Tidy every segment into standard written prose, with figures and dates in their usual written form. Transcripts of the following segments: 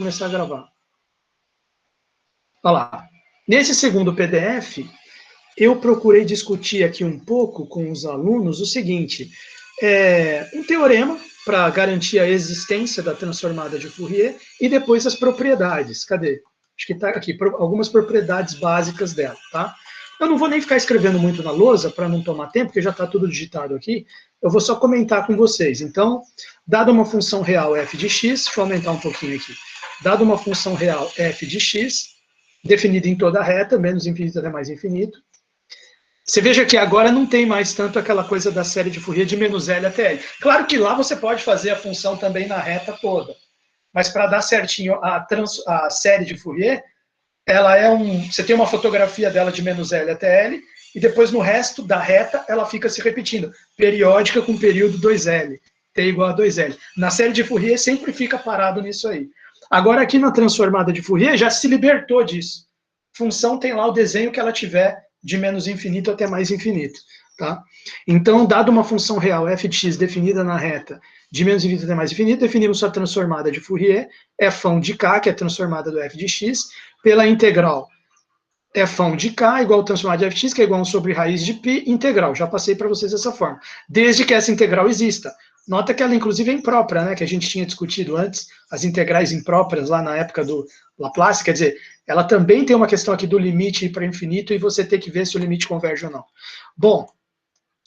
começar a gravar. Olha lá. Nesse segundo PDF, eu procurei discutir aqui um pouco com os alunos o seguinte, um teorema para garantir a existência da transformada de Fourier e depois as propriedades. Cadê? Acho que está aqui, algumas propriedades básicas dela, tá? Eu não vou nem ficar escrevendo muito na lousa para não tomar tempo, porque já está tudo digitado aqui. Eu vou só comentar com vocês. Então, dada uma função real f de x, deixa eu aumentar um pouquinho aqui. Dada uma função real f de x, definida em toda a reta, menos infinito até mais infinito, você veja que agora não tem mais tanto aquela coisa da série de Fourier de menos L até L. Claro que lá você pode fazer a função também na reta toda, mas para dar certinho a série de Fourier, ela você tem uma fotografia dela de menos L até L, e depois no resto da reta ela fica se repetindo, periódica com período 2L, t igual a 2L. Na série de Fourier sempre fica parado nisso aí. Agora aqui na transformada de Fourier já se libertou disso. Função tem lá o desenho que ela tiver de menos infinito até mais infinito, tá? Então, dado uma função real f de x definida na reta de menos infinito até mais infinito, definimos sua transformada de Fourier, f de k, que é a transformada do f de x, pela integral f de k igual a transformada de f de x, que é igual a 1 sobre raiz de π, integral. Já passei para vocês dessa forma. Desde que essa integral exista. Nota que ela, inclusive, é imprópria, né? Que a gente tinha discutido antes, as integrais impróprias lá na época do Laplace, quer dizer, ela também tem uma questão aqui do limite para infinito e você tem que ver se o limite converge ou não. Bom,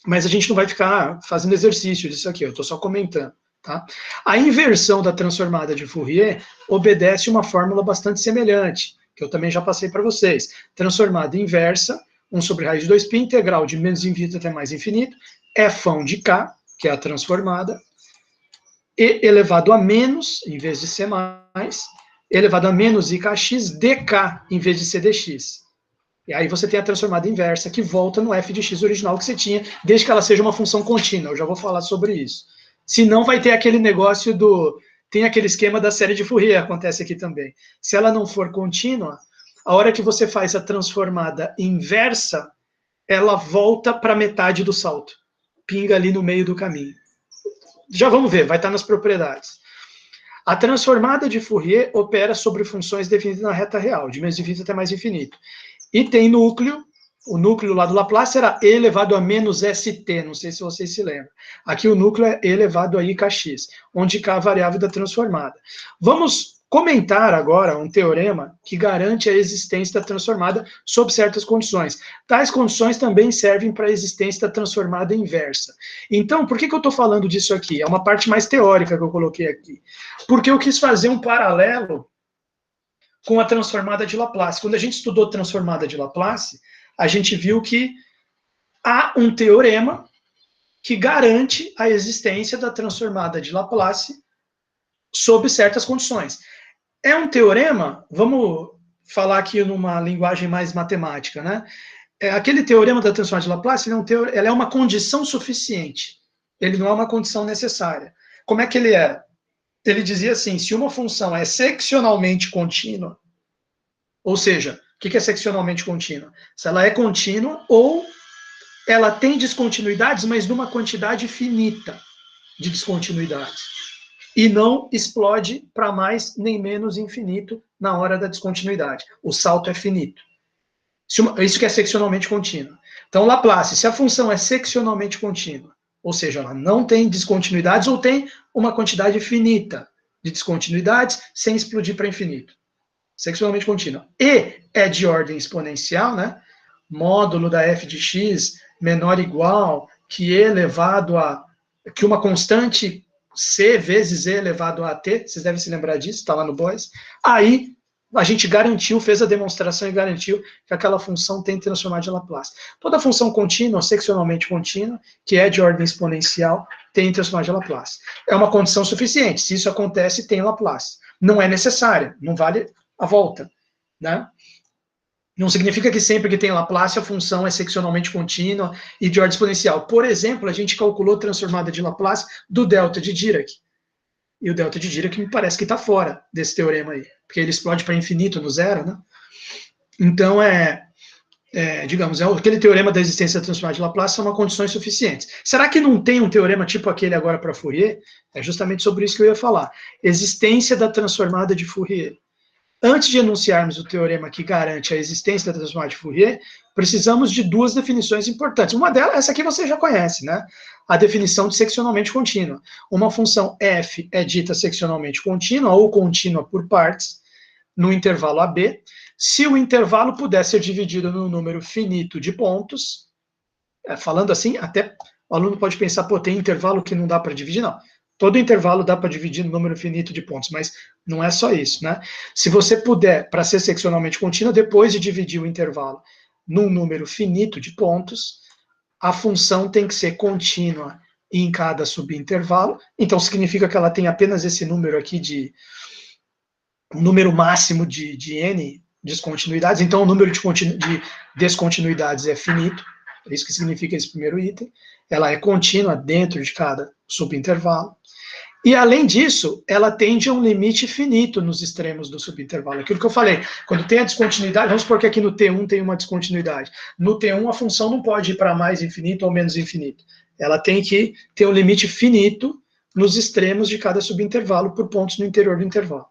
mas a gente não vai ficar fazendo exercício disso aqui, eu estou só comentando. Tá? A inversão da transformada de Fourier obedece uma fórmula bastante semelhante, que eu também já passei para vocês. Transformada inversa, 1 sobre raiz de 2π, integral de menos infinito até mais infinito, f de k, que é a transformada, e elevado a menos, em vez de ser mais, elevado a menos ikx dk, em vez de ser dx. E aí você tem a transformada inversa, que volta no f de x original que você tinha, desde que ela seja uma função contínua. Eu já vou falar sobre isso. Senão vai ter aquele negócio tem aquele esquema da série de Fourier, acontece aqui também. Se ela não for contínua, a hora que você faz a transformada inversa, ela volta para metade do salto. Pinga ali no meio do caminho. Já vamos ver, vai estar nas propriedades. A transformada de Fourier opera sobre funções definidas na reta real, de menos infinito até mais infinito. E tem núcleo, o núcleo lá do Laplace era e elevado a menos st, não sei se vocês se lembram. Aqui o núcleo é e elevado a ikx, onde k é a variável da transformada. Vamos comentar agora um teorema que garante a existência da transformada sob certas condições. Tais condições também servem para a existência da transformada inversa. Então, por que eu estou falando disso aqui? É uma parte mais teórica que eu coloquei aqui. Porque eu quis fazer um paralelo com a transformada de Laplace. Quando a gente estudou transformada de Laplace, a gente viu que há um teorema que garante a existência da transformada de Laplace sob certas condições. É um teorema, vamos falar aqui numa linguagem mais matemática, né? Aquele teorema da transformada de Laplace, ele é uma condição suficiente. Ele não é uma condição necessária. Como é que ele era? Ele dizia assim, se uma função é seccionalmente contínua, ou seja, o que é seccionalmente contínua? Se ela é contínua ou ela tem descontinuidades, mas numa quantidade finita de descontinuidades. E não explode para mais nem menos infinito na hora da descontinuidade. O salto é finito. Isso que é seccionalmente contínua. Então, Laplace, se a função é seccionalmente contínua, ou seja, ela não tem descontinuidades ou tem uma quantidade finita de descontinuidades sem explodir para infinito. Seccionalmente contínua. E é de ordem exponencial, né? Módulo da f de x menor ou igual que e elevado a... que uma constante c vezes e elevado a t, vocês devem se lembrar disso, está lá no Boyce. Aí a gente garantiu, fez a demonstração e garantiu que aquela função tem transformada de Laplace. Toda função contínua, seccionalmente contínua, que é de ordem exponencial, tem transformada de Laplace. É uma condição suficiente. Se isso acontece, tem Laplace. Não é necessária, não vale a volta, né? Não significa que sempre que tem Laplace a função é seccionalmente contínua e de ordem exponencial. Por exemplo, a gente calculou a transformada de Laplace do delta de Dirac. E o delta de Dirac me parece que está fora desse teorema aí, porque ele explode para infinito no zero, né? Então, digamos, aquele teorema da existência transformada de Laplace são condições suficientes. Será que não tem um teorema tipo aquele agora para Fourier? É justamente sobre isso que eu ia falar. Existência da transformada de Fourier. Antes de enunciarmos o teorema que garante a existência da transformada de Fourier, precisamos de duas definições importantes. Uma delas, essa aqui você já conhece, né? A definição de seccionalmente contínua. Uma função f é dita seccionalmente contínua ou contínua por partes, no intervalo AB, se o intervalo puder ser dividido num número finito de pontos. Falando assim, até o aluno pode pensar, pô, tem intervalo que não dá para dividir, não. Todo intervalo dá para dividir no número finito de pontos, mas não é só isso, né? Se você puder, para ser seccionalmente contínua, depois de dividir o intervalo num número finito de pontos, a função tem que ser contínua em cada subintervalo, então significa que ela tem apenas esse número aqui de um número máximo de n descontinuidades, então o número de descontinuidades é finito, é isso que significa esse primeiro item, ela é contínua dentro de cada subintervalo, e além disso, ela tende a um limite finito nos extremos do subintervalo, aquilo que eu falei, quando tem a descontinuidade, vamos supor que aqui no T1 tem uma descontinuidade, no T1 a função não pode ir para mais infinito ou menos infinito, ela tem que ter um limite finito nos extremos de cada subintervalo por pontos no interior do intervalo.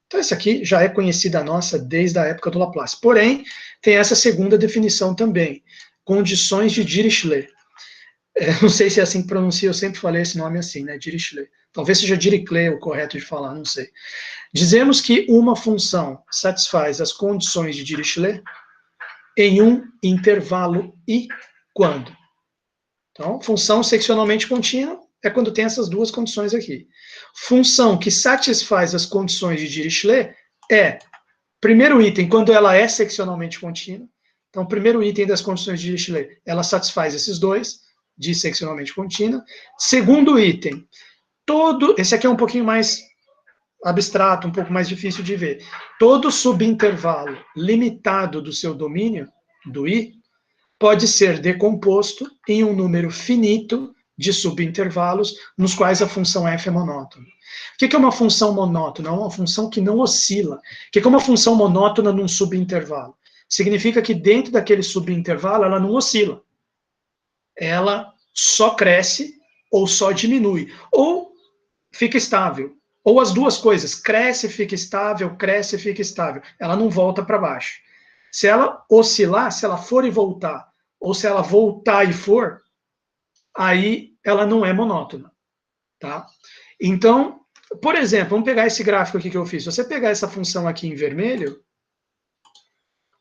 Então, essa aqui já é conhecida nossa desde a época do Laplace. Porém, tem essa segunda definição também, condições de Dirichlet. Não sei se é assim que pronuncia, eu sempre falei esse nome assim, né, Dirichlet. Talvez seja Dirichlet o correto de falar, não sei. Dizemos que uma função satisfaz as condições de Dirichlet em um intervalo I quando? Então, função seccionalmente contínua é quando tem essas duas condições aqui. Função que satisfaz as condições de Dirichlet é, primeiro item, quando ela é seccionalmente contínua. Então, primeiro item das condições de Dirichlet, ela satisfaz esses dois, de seccionalmente contínua. Segundo item, esse aqui é um pouquinho mais abstrato, um pouco mais difícil de ver. Todo subintervalo limitado do seu domínio, do I, pode ser decomposto em um número finito de subintervalos nos quais a função f é monótona. O que é uma função monótona? É uma função que não oscila. O que é uma função monótona num subintervalo? Significa que dentro daquele subintervalo ela não oscila. Ela só cresce ou só diminui. Ou fica estável. Ou as duas coisas. Cresce, fica estável, cresce, fica estável. Ela não volta para baixo. Se ela oscilar, se ela for e voltar, ou se ela voltar e for, aí ela não é monótona, tá? Então, por exemplo, vamos pegar esse gráfico aqui que eu fiz. Se você pegar essa função aqui em vermelho,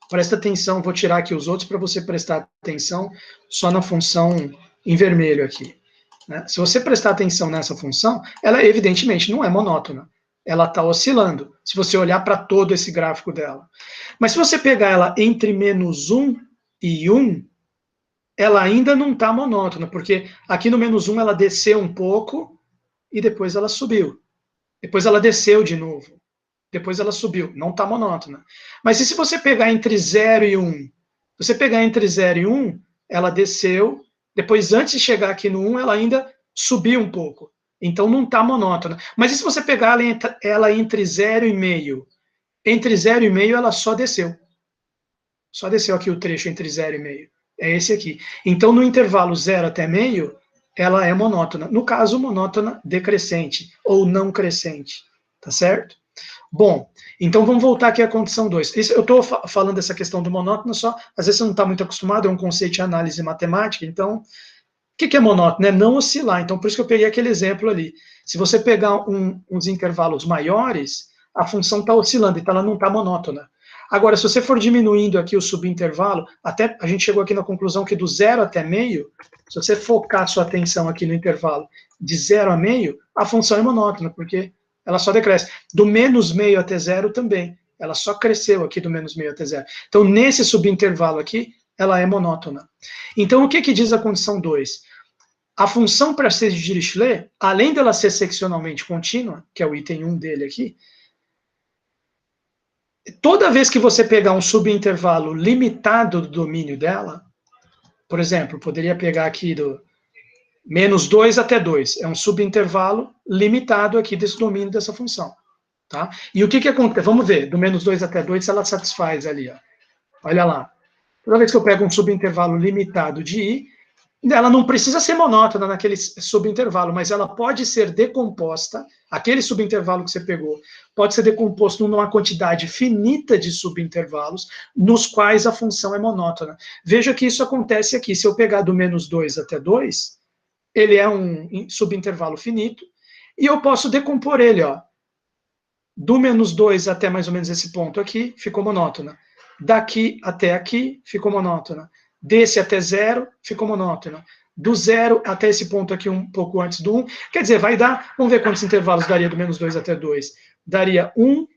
presta atenção, vou tirar aqui os outros para você prestar atenção só na função em vermelho aqui, né? Se você prestar atenção nessa função, ela evidentemente não é monótona. Ela está oscilando, se você olhar para todo esse gráfico dela. Mas se você pegar ela entre -1 e 1, ela ainda não está monótona, porque aqui no -1 ela desceu um pouco e depois ela subiu. Depois ela desceu de novo. Depois ela subiu. Não está monótona. Mas e se você pegar entre 0 e 1? Se você pegar entre 0 e 1, ela desceu. Depois, antes de chegar aqui no 1, ela ainda subiu um pouco. Então não está monótona. Mas e se você pegar ela entre 0 e meio? Entre 0 e meio ela só desceu. Só desceu aqui o trecho entre 0 e meio. É esse aqui. Então, no intervalo 0 até meio, ela é monótona. No caso, monótona decrescente, ou não crescente. Tá certo? Bom, então vamos voltar aqui à condição 2. Eu estou falando dessa questão do monótono só, às vezes você não está muito acostumado, é um conceito de análise matemática, então, o que é monótono? É não oscilar. Então, por isso que eu peguei aquele exemplo ali. Se você pegar uns intervalos maiores, a função está oscilando, então ela não está monótona. Agora, se você for diminuindo aqui o subintervalo, até a gente chegou aqui na conclusão que do 0 até meio, se você focar sua atenção aqui no intervalo de 0 a meio, a função é monótona, porque ela só decresce. Do -meio até 0 também, ela só cresceu aqui do -meio até 0. Então, nesse subintervalo aqui, ela é monótona. Então, o que diz a condição 2? A função para ser de Dirichlet, além dela ser seccionalmente contínua, que é o item 1 dele aqui, toda vez que você pegar um subintervalo limitado do domínio dela, por exemplo, poderia pegar aqui do -2 até 2, é um subintervalo limitado aqui desse domínio dessa função. Tá? E o que acontece? Vamos ver, do -2 até 2, ela satisfaz ali. Ó. Olha lá. Toda vez que eu pego um subintervalo limitado de I, ela não precisa ser monótona naquele subintervalo, mas ela pode ser decomposta, aquele subintervalo que você pegou, pode ser decomposto numa quantidade finita de subintervalos, nos quais a função é monótona. Veja que isso acontece aqui. Se eu pegar do menos 2 até 2, ele é um subintervalo finito, e eu posso decompor ele, ó. Do menos 2 até mais ou menos esse ponto aqui, ficou monótona. Daqui até aqui, ficou monótona. Desse até 0, ficou monótona. Do 0 até esse ponto aqui, um pouco antes do 1. Quer dizer, vai dar, vamos ver quantos intervalos daria do menos 2 até 2. Daria 1,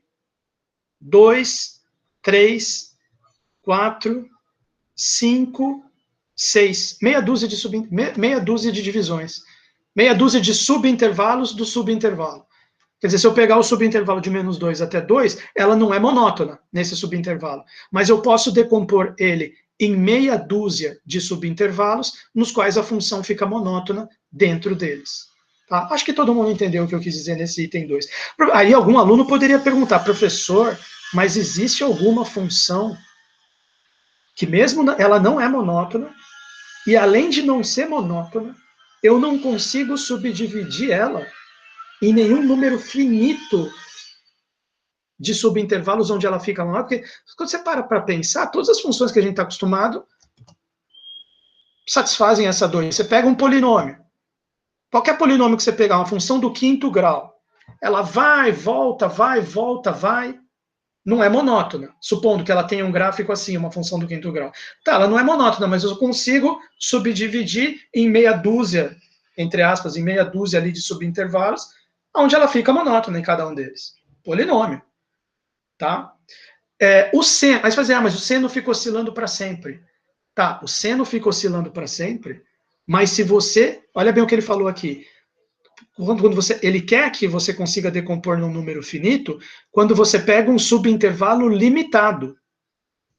2, 3, 4, 5, 6. Meia dúzia de divisões. Meia dúzia de subintervalos do subintervalo. Quer dizer, se eu pegar o subintervalo de menos 2 até 2, ela não é monótona nesse subintervalo. Mas eu posso decompor ele em meia dúzia de subintervalos, nos quais a função fica monótona dentro deles. Tá? Acho que todo mundo entendeu o que eu quis dizer nesse item 2. Aí algum aluno poderia perguntar, professor, mas existe alguma função que mesmo ela não é monótona, e além de não ser monótona, eu não consigo subdividir ela em nenhum número finito de subintervalos onde ela fica monótona, porque quando você para pensar, todas as funções que a gente está acostumado satisfazem essa 2. Você pega um polinômio, qualquer polinômio que você pegar, uma função do quinto grau, ela vai, volta, não é monótona, supondo que ela tenha um gráfico assim, uma função do quinto grau. Tá, ela não é monótona, mas eu consigo subdividir em meia dúzia, entre aspas, em meia dúzia ali de subintervalos, onde ela fica monótona em cada um deles. Polinômio. Tá? O seno, aí você vai dizer, mas o seno fica oscilando para sempre. Tá, o seno fica oscilando para sempre, mas se você, olha bem o que ele falou aqui, quando ele quer que você consiga decompor num número finito, quando você pega um subintervalo limitado.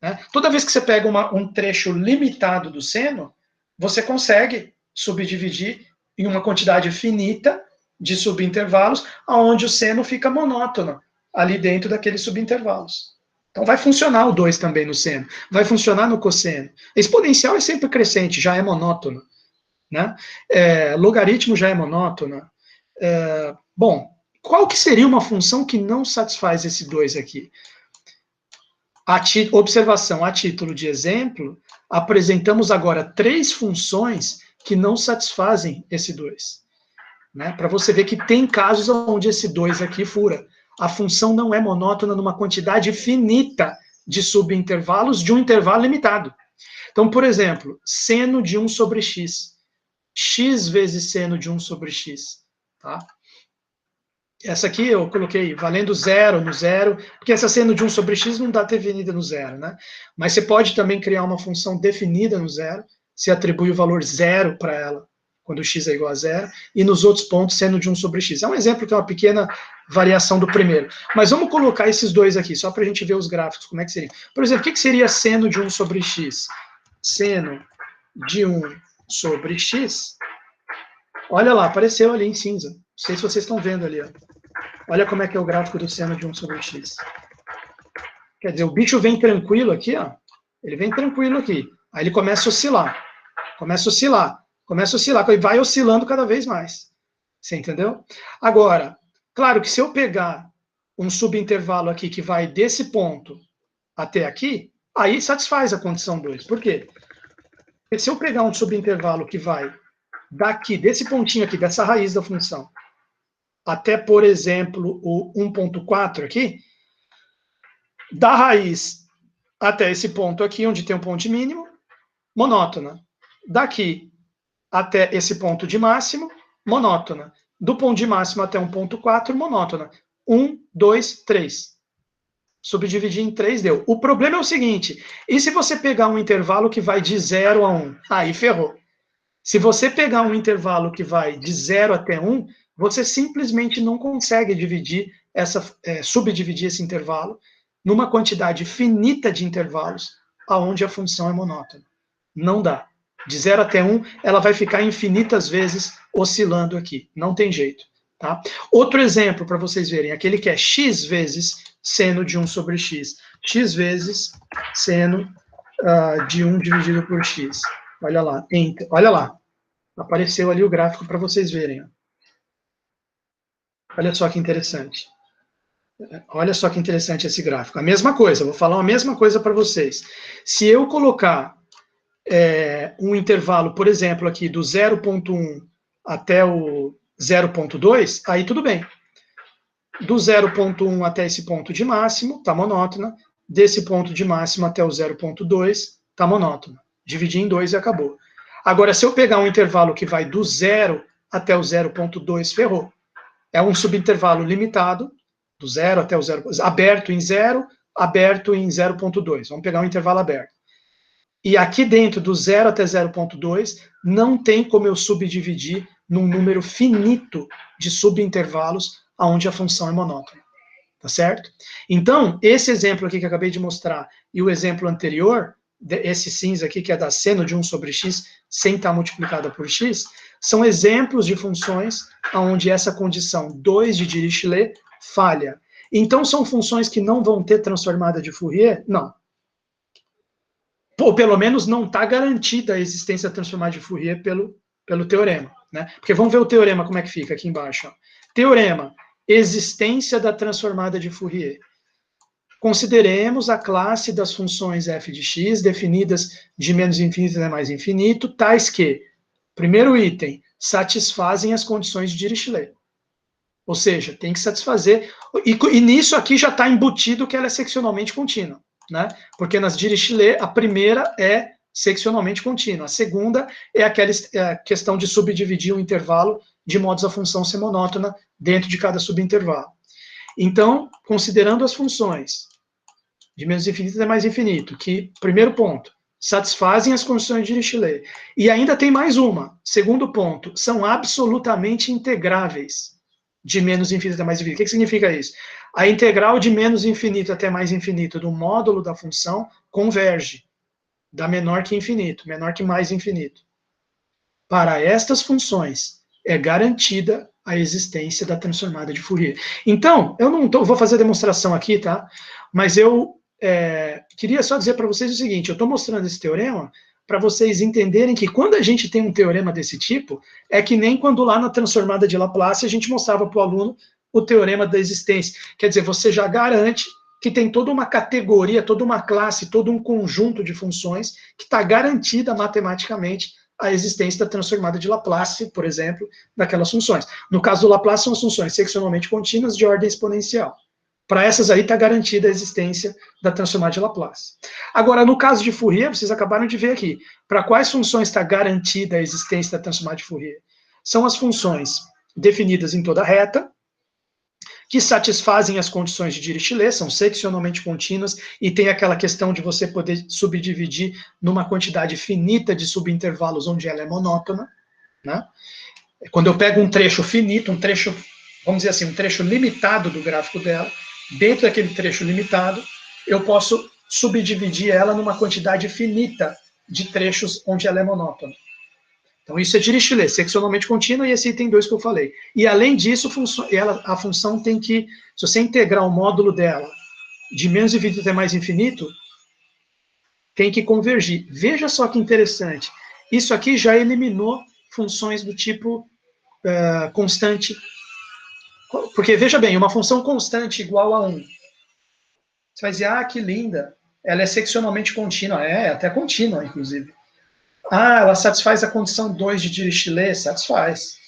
Né? Toda vez que você pega um trecho limitado do seno, você consegue subdividir em uma quantidade finita de subintervalos, onde o seno fica monótono ali dentro daqueles subintervalos. Então vai funcionar o 2 também no seno, vai funcionar no cosseno. Exponencial é sempre crescente, já é monótono. Né? Logaritmo já é monótono. Bom, qual que seria uma função que não satisfaz esse 2 aqui? Observação, a título de exemplo, apresentamos agora 3 funções que não satisfazem esse 2. Né? Para você ver que tem casos onde esse 2 aqui fura. A função não é monótona numa quantidade finita de subintervalos de um intervalo limitado. Então, por exemplo, seno de 1 sobre x. X vezes seno de 1 sobre x. Tá? Essa aqui eu coloquei valendo 0 no 0, porque essa seno de 1 sobre x não dá definida no 0, né? Mas você pode também criar uma função definida no 0, se atribui o valor 0 para ela, quando x é igual a 0, e nos outros pontos seno de 1 sobre x. É um exemplo que é uma pequena variação do primeiro. Mas vamos colocar esses dois aqui, só para a gente ver os gráficos, como é que seria. Por exemplo, o que seria seno de 1 sobre x? Seno de 1 sobre x, olha lá, apareceu ali em cinza. Não sei se vocês estão vendo ali, ó. Olha como é que é o gráfico do seno de 1 sobre x. Quer dizer, o bicho vem tranquilo aqui, ó. Ele vem tranquilo aqui. Aí ele começa a oscilar. E vai oscilando cada vez mais. Você entendeu? Agora, claro que se eu pegar um subintervalo aqui que vai desse ponto até aqui, aí satisfaz a condição 2. Por quê? Porque se eu pegar um subintervalo que vai daqui, desse pontinho aqui, dessa raiz da função, até, por exemplo, o 1.4 aqui, da raiz até esse ponto aqui, onde tem um ponto mínimo, monótona. Daqui até esse ponto de máximo, monótona. Do ponto de máximo até 1.4, monótona. 1, 2, 3. Subdividir em 3 deu. O problema é o seguinte, e se você pegar um intervalo que vai de 0 a 1? Aí ferrou. Se você pegar um intervalo que vai de 0 até 1, você simplesmente não consegue subdividir esse intervalo numa quantidade finita de intervalos aonde a função é monótona. Não dá. De 0 até 1, ela vai ficar infinitas vezes oscilando aqui. Não tem jeito. Tá? Outro exemplo para vocês verem, aquele que é x vezes seno de 1 sobre x. X vezes seno de 1 dividido por x. Olha lá, olha lá. Apareceu ali o gráfico para vocês verem. Ó. Olha só que interessante. Olha só que interessante esse gráfico. A mesma coisa, vou falar a mesma coisa para vocês. Se eu colocar um intervalo, por exemplo, aqui do 0,1 até o 0,2, aí tudo bem. Do 0,1 até esse ponto de máximo, está monótona. Desse ponto de máximo até o 0,2, está monótona. Dividir em 2 e acabou. Agora, se eu pegar um intervalo que vai do 0 até o 0,2, ferrou. É um subintervalo limitado, do 0 até o 0, aberto em 0, aberto em 0,2. Vamos pegar um intervalo aberto. E aqui dentro, do 0 até 0,2, não tem como eu subdividir num número finito de subintervalos onde a função é monótona. Tá certo? Então, esse exemplo aqui que eu acabei de mostrar e o exemplo anterior, esse cinza aqui, que é da seno de 1 sobre x sem estar multiplicada por x, são exemplos de funções onde essa condição 2 de Dirichlet falha. Então, são funções que não vão ter transformada de Fourier? Não. Ou pelo menos não está garantida a existência da transformada de Fourier pelo teorema. Né? Porque vamos ver o teorema como é que fica aqui embaixo. Ó. Teorema, existência da transformada de Fourier. Consideremos a classe das funções f de x definidas de menos infinito até mais infinito, tais que, primeiro item, satisfazem as condições de Dirichlet. Ou seja, tem que satisfazer. E nisso aqui já está embutido que ela é seccionalmente contínua. Né? Porque nas Dirichlet, a primeira é seccionalmente contínua. A segunda é aquela questão de subdividir o intervalo de modo a função ser monótona dentro de cada subintervalo. Então, considerando as funções de menos infinito até mais infinito, que, primeiro ponto, satisfazem as condições de Dirichlet. E ainda tem mais uma. Segundo ponto, são absolutamente integráveis de menos infinito até mais infinito. O que significa isso? A integral de menos infinito até mais infinito do módulo da função converge da menor que infinito, menor que mais infinito. Para estas funções, é garantida a existência da transformada de Fourier. Então, eu não vou fazer a demonstração aqui, tá? Mas eu queria só dizer para vocês o seguinte, eu estou mostrando esse teorema para vocês entenderem que quando a gente tem um teorema desse tipo, é que nem quando lá na transformada de Laplace a gente mostrava para o aluno o teorema da existência. Quer dizer, você já garante que tem toda uma categoria, toda uma classe, todo um conjunto de funções que está garantida matematicamente a existência da transformada de Laplace, por exemplo, daquelas funções. No caso do Laplace, são as funções seccionalmente contínuas de ordem exponencial. Para essas aí está garantida a existência da transformada de Laplace. Agora, no caso de Fourier, vocês acabaram de ver aqui, para quais funções está garantida a existência da transformada de Fourier? São as funções definidas em toda reta, que satisfazem as condições de Dirichlet, são seccionalmente contínuas, e tem aquela questão de você poder subdividir numa quantidade finita de subintervalos onde ela é monótona. Né? Quando eu pego um trecho finito, um trecho, vamos dizer assim, um trecho limitado do gráfico dela, dentro daquele trecho limitado, eu posso subdividir ela numa quantidade finita de trechos onde ela é monótona. Então, isso é Dirichlet, seccionalmente contínua, e esse item 2 que eu falei. E, além disso, a função tem que, se você integrar o módulo dela de menos infinito até mais infinito, tem que convergir. Veja só que interessante. Isso aqui já eliminou funções do tipo constante. Porque, veja bem, uma função constante igual a 1. Você vai dizer, que linda. Ela é seccionalmente contínua. É até contínua, inclusive. Ela satisfaz a condição 2 de Dirichlet? Satisfaz.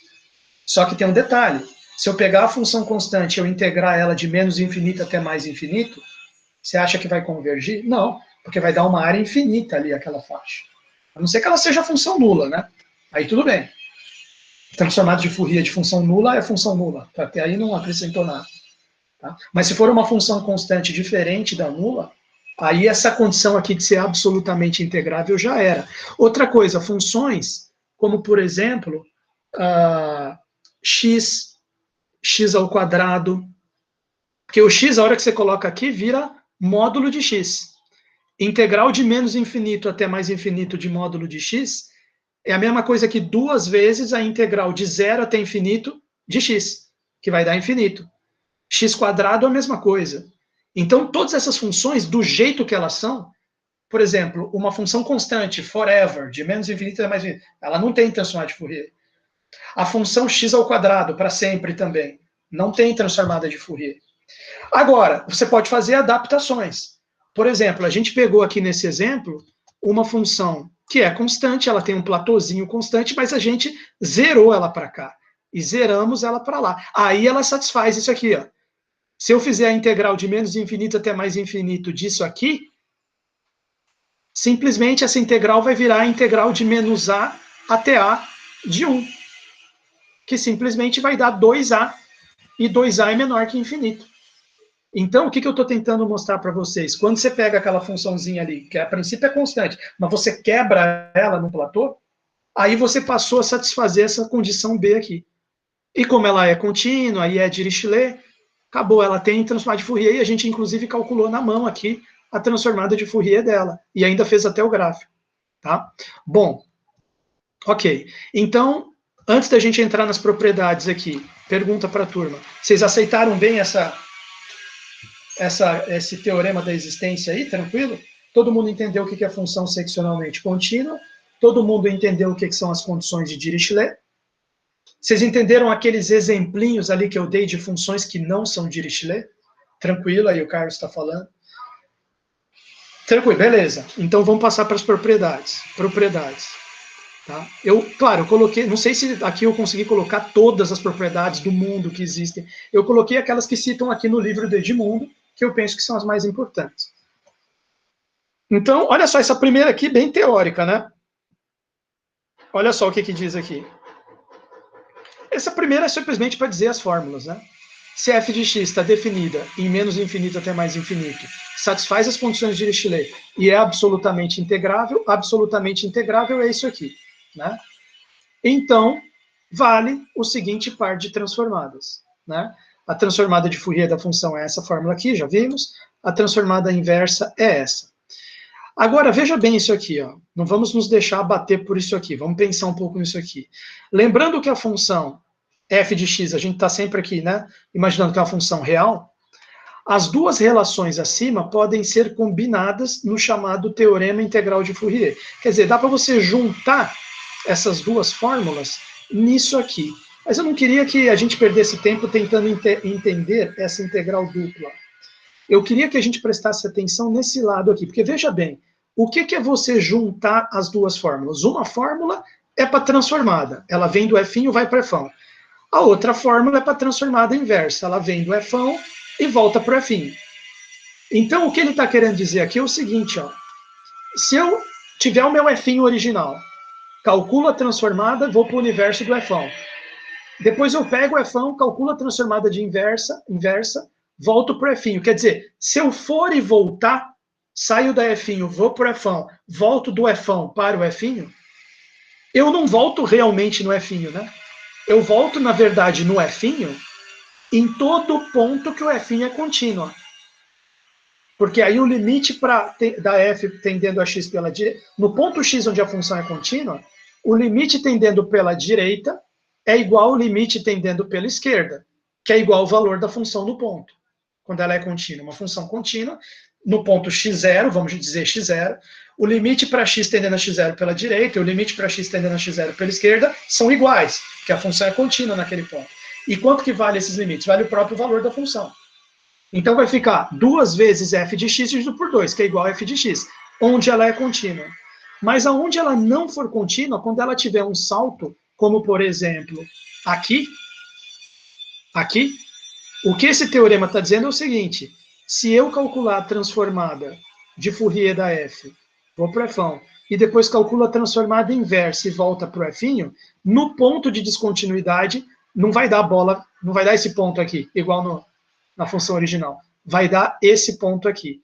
Só que tem um detalhe. Se eu pegar a função constante e eu integrar ela de menos infinito até mais infinito, você acha que vai convergir? Não, porque vai dar uma área infinita ali, aquela faixa. A não ser que ela seja função nula, né? Aí tudo bem. Transformado de Fourier de função nula é função nula. Até aí não acrescentou nada. Tá? Mas se for uma função constante diferente da nula, aí essa condição aqui de ser absolutamente integrável já era. Outra coisa, funções como, por exemplo, x ao quadrado, porque o x, a hora que você coloca aqui, vira módulo de x. Integral de menos infinito até mais infinito de módulo de x é a mesma coisa que 2 vezes a integral de 0 até infinito de x, que vai dar infinito. X² é a mesma coisa. Então, todas essas funções, do jeito que elas são, por exemplo, uma função constante, forever, de menos infinito a mais infinito, ela não tem transformada de Fourier. A função x ao quadrado, para sempre também, não tem transformada de Fourier. Agora, você pode fazer adaptações. Por exemplo, a gente pegou aqui nesse exemplo uma função que é constante, ela tem um platôzinho constante, mas a gente zerou ela para cá e zeramos ela para lá. Aí ela satisfaz isso aqui, ó. Se eu fizer a integral de menos infinito até mais infinito disso aqui, simplesmente essa integral vai virar a integral de menos a até a de 1, que simplesmente vai dar 2a, e 2a é menor que infinito. Então, o que eu estou tentando mostrar para vocês? Quando você pega aquela funçãozinha ali, que a princípio é constante, mas você quebra ela no platô, aí você passou a satisfazer essa condição B aqui. E como ela é contínua e é Dirichlet, acabou, ela tem transformada de Fourier, e a gente inclusive calculou na mão aqui a transformada de Fourier dela, e ainda fez até o gráfico, tá? Bom, ok. Então, antes da gente entrar nas propriedades aqui, pergunta para a turma, vocês aceitaram bem esse teorema da existência aí, tranquilo? Todo mundo entendeu o que é função seccionalmente contínua? Todo mundo entendeu o que são as condições de Dirichlet? Vocês entenderam aqueles exemplinhos ali que eu dei de funções que não são Dirichlet? Tranquilo, aí o Carlos está falando. Tranquilo, beleza. Então vamos passar para as propriedades. Tá? Claro, eu coloquei, não sei se aqui eu consegui colocar todas as propriedades do mundo que existem. Eu coloquei aquelas que citam aqui no livro do Edmundo, que eu penso que são as mais importantes. Então, olha só, essa primeira aqui, bem teórica, né? Olha só o que diz aqui. Essa primeira é simplesmente para dizer as fórmulas, né? Se f de x está definida em menos infinito até mais infinito, satisfaz as condições de Dirichlet e é absolutamente integrável é isso aqui, né? Então, vale o seguinte par de transformadas, né? A transformada de Fourier da função é essa fórmula aqui, já vimos. A transformada inversa é essa. Agora, veja bem isso aqui, ó. Não vamos nos deixar abater por isso aqui. Vamos pensar um pouco nisso aqui. Lembrando que a função f de x, a gente está sempre aqui, né? Imaginando que é uma função real. As duas relações acima podem ser combinadas no chamado teorema integral de Fourier. Quer dizer, dá para você juntar essas duas fórmulas nisso aqui. Mas eu não queria que a gente perdesse tempo tentando entender essa integral dupla. Eu queria que a gente prestasse atenção nesse lado aqui, porque veja bem, o que é você juntar as duas fórmulas? Uma fórmula é para transformada, ela vem do F vai para F. A outra fórmula é para transformada inversa, ela vem do F e volta para o F. Então, o que ele está querendo dizer aqui é o seguinte, ó, se eu tiver o meu F original, calculo a transformada, vou para o universo do F. Depois eu pego o F, calculo a transformada de inversa, volto para o F. Quer dizer, se eu for e voltar, saio da F, vou para o F, volto do F para o F, eu não volto realmente no F, né? Eu volto, na verdade, no F em todo ponto que o F é contínua. Porque aí o limite da F tendendo a x pela direita, no ponto x onde a função é contínua, o limite tendendo pela direita é igual ao limite tendendo pela esquerda, que é igual ao valor da função no ponto, quando ela é contínua. Uma função contínua, no ponto x0, vamos dizer x0, o limite para x tendendo a x0 pela direita e o limite para x tendendo a x0 pela esquerda são iguais, porque a função é contínua naquele ponto. E quanto que vale esses limites? Vale o próprio valor da função. Então vai ficar 2 vezes f de x dividido por 2, que é igual a f de x, onde ela é contínua. Mas aonde ela não for contínua, quando ela tiver um salto, como por exemplo, aqui, o que esse teorema está dizendo é o seguinte, se eu calcular a transformada de Fourier da f, vou para o f, e depois calculo a transformada inversa e volta para o f, no ponto de descontinuidade, não vai dar bola, não vai dar esse ponto aqui, igual na função original. Vai dar esse ponto aqui.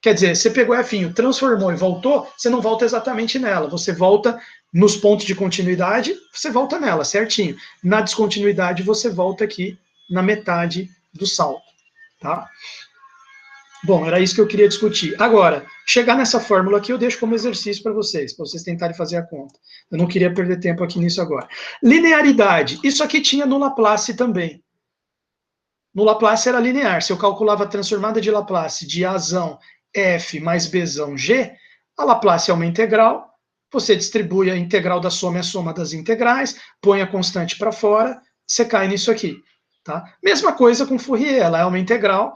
Quer dizer, você pegou F, transformou e voltou, você não volta exatamente nela. Você volta nos pontos de continuidade, você volta nela, certinho. Na descontinuidade, você volta aqui na metade do salto. Tá? Bom, era isso que eu queria discutir. Agora, chegar nessa fórmula aqui, eu deixo como exercício para vocês tentarem fazer a conta. Eu não queria perder tempo aqui nisso agora. Linearidade. Isso aqui tinha no Laplace também. No Laplace era linear. Se eu calculava a transformada de Laplace de Azão F mais Bzão G, A Laplace é uma integral, você distribui a integral da soma e a soma das integrais, põe a constante para fora, você cai nisso aqui. Tá? Mesma coisa com Fourier, ela é uma integral,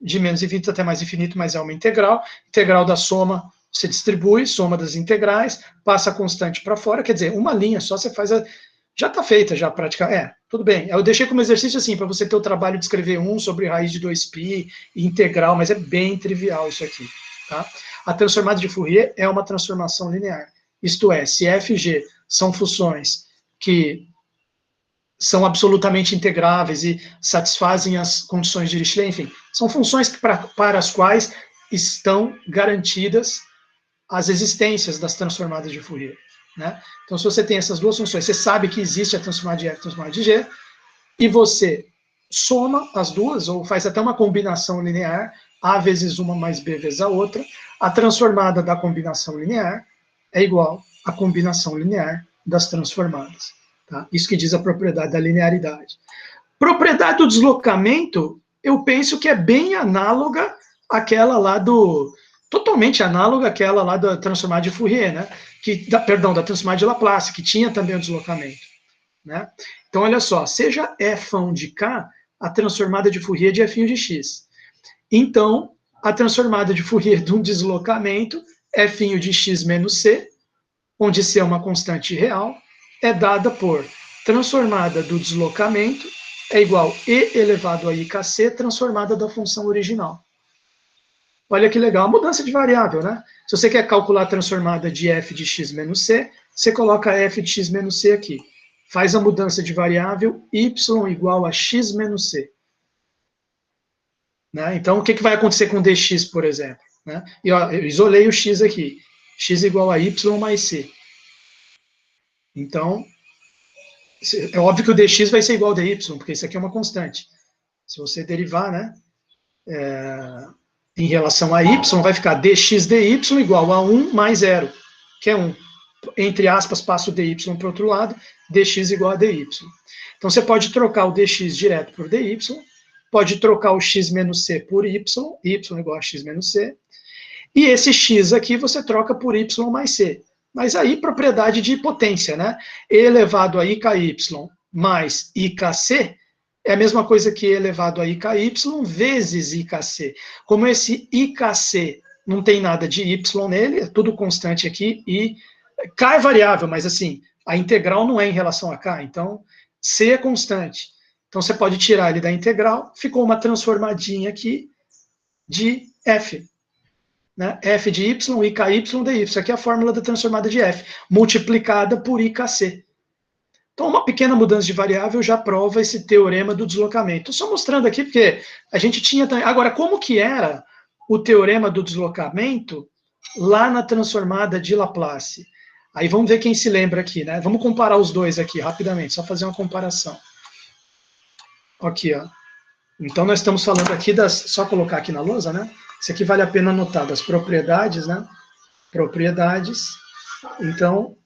de menos infinito até mais infinito, mas é uma integral. Integral da soma, você distribui, soma das integrais, passa a constante para fora, quer dizer, uma linha só você faz a... Já está feita, já praticamente. Tudo bem. Eu deixei como exercício assim, para você ter o trabalho de escrever 1 sobre raiz de 2π, integral, mas é bem trivial isso aqui. Tá? A transformada de Fourier é uma transformação linear. Isto é, se f e g são funções que absolutamente integráveis e satisfazem as condições de Dirichlet, enfim, são funções para as quais estão garantidas as existências das transformadas de Fourier. Né? Então, se você tem essas duas funções, você sabe que existe a transformada de F e a transformada de G, e você soma as duas, ou faz até uma combinação linear, A vezes uma mais B vezes a outra, a transformada da combinação linear é igual à combinação linear das transformadas. Tá? Isso que diz a propriedade da linearidade. Propriedade do deslocamento, eu penso que é bem análoga àquela lá do... Totalmente análoga àquela lá da transformada de Fourier, né? Perdão, da transformada de Laplace, que tinha também o deslocamento. Né? Então, olha só, seja f de k, a transformada de Fourier de f de x. Então, a transformada de Fourier de um deslocamento, f de x menos c, onde c é uma constante real, é dada por transformada do deslocamento é igual e elevado a ikc, transformada da função original. Olha que legal, a mudança de variável, né? Se você quer calcular a transformada de f de x menos c, você coloca f de x menos c aqui. Faz a mudança de variável y igual a x menos c. Né? Então, o que vai acontecer com dx, por exemplo? Né? E ó, eu isolei o x aqui. X igual a y mais c. Então, é óbvio que o dx vai ser igual a dy, porque isso aqui é uma constante. Se você derivar, né, em relação a y, vai ficar dx dy igual a 1 mais 0, que é 1. Entre aspas, passo o dy para o outro lado, dx igual a dy. Então, você pode trocar o dx direto por dy, pode trocar o x menos c por y igual a x menos c, e esse x aqui você troca por y mais c. Mas aí, propriedade de potência, né? E elevado a IKY mais IKC é a mesma coisa que E elevado a IKY vezes IKC. Como esse IKC não tem nada de Y nele, é tudo constante aqui, e K é variável, mas assim, a integral não é em relação a K, então C é constante. Então você pode tirar ele da integral, ficou uma transformadinha aqui de F. Né? F de y, IKY dy. Isso aqui é a fórmula da transformada de F, multiplicada por IKC. Então, uma pequena mudança de variável já prova esse teorema do deslocamento. Estou só mostrando aqui, porque a gente tinha... Agora, como que era o teorema do deslocamento lá na transformada de Laplace? Aí vamos ver quem se lembra aqui, né? Vamos comparar os dois aqui, rapidamente, só fazer uma comparação. Aqui, ó. Então, nós estamos falando aqui das... Só colocar aqui na lousa, né? Isso aqui vale a pena anotar, das propriedades, né? Propriedades. Então,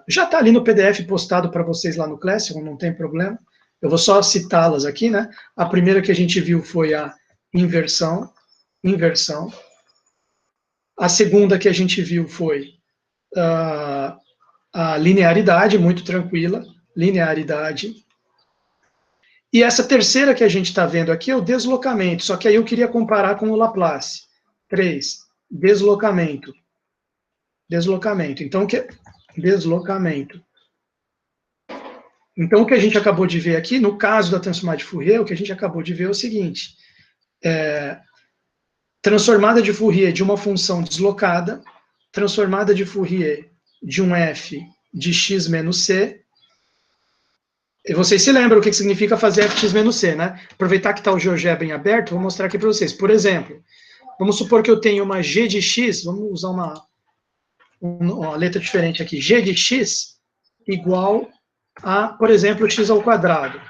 já está ali no PDF postado para vocês lá no Classroom, não tem problema. Eu vou só citá-las aqui, né? A primeira que a gente viu foi a inversão. A segunda que a gente viu foi a linearidade, muito tranquila, linearidade. E essa terceira que a gente está vendo aqui é o deslocamento, só que aí eu queria comparar com o Laplace. 3, deslocamento. Então, deslocamento. Então, o que a gente acabou de ver aqui, no caso da transformada de Fourier, o que a gente acabou de ver é o seguinte, transformada de Fourier de uma função deslocada, transformada de Fourier de um f de x menos c. E vocês se lembram o que significa fazer f de x menos c, né? Aproveitar que está o GeoGebra em aberto, vou mostrar aqui para vocês. Por exemplo, vamos supor que eu tenho uma g de x, vamos usar uma letra diferente aqui, g de x igual a, por exemplo, x ao quadrado.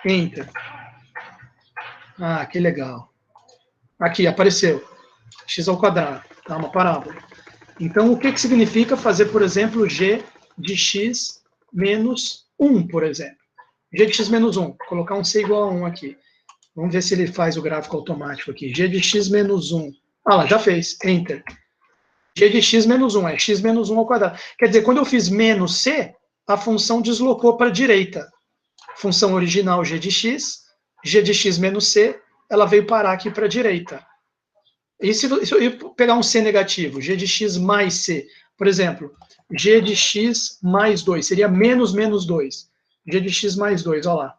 Enter. Ah, que legal. Aqui, apareceu. X ao quadrado. Tá, uma parábola. Então, o que significa fazer, por exemplo, g de x menos 1, por exemplo? G de x menos 1. Vou colocar um c igual a 1 aqui. Vamos ver se ele faz o gráfico automático aqui. G de x menos 1. Ah lá, já fez. Enter. g de x menos 1, é x menos 1 ao quadrado. Quer dizer, quando eu fiz menos c, a função deslocou para a direita. Função original g de x menos c, ela veio parar aqui para a direita. E se eu pegar um c negativo, g de x mais c, por exemplo, g de x mais 2, seria menos menos 2. G de x mais 2, olha lá.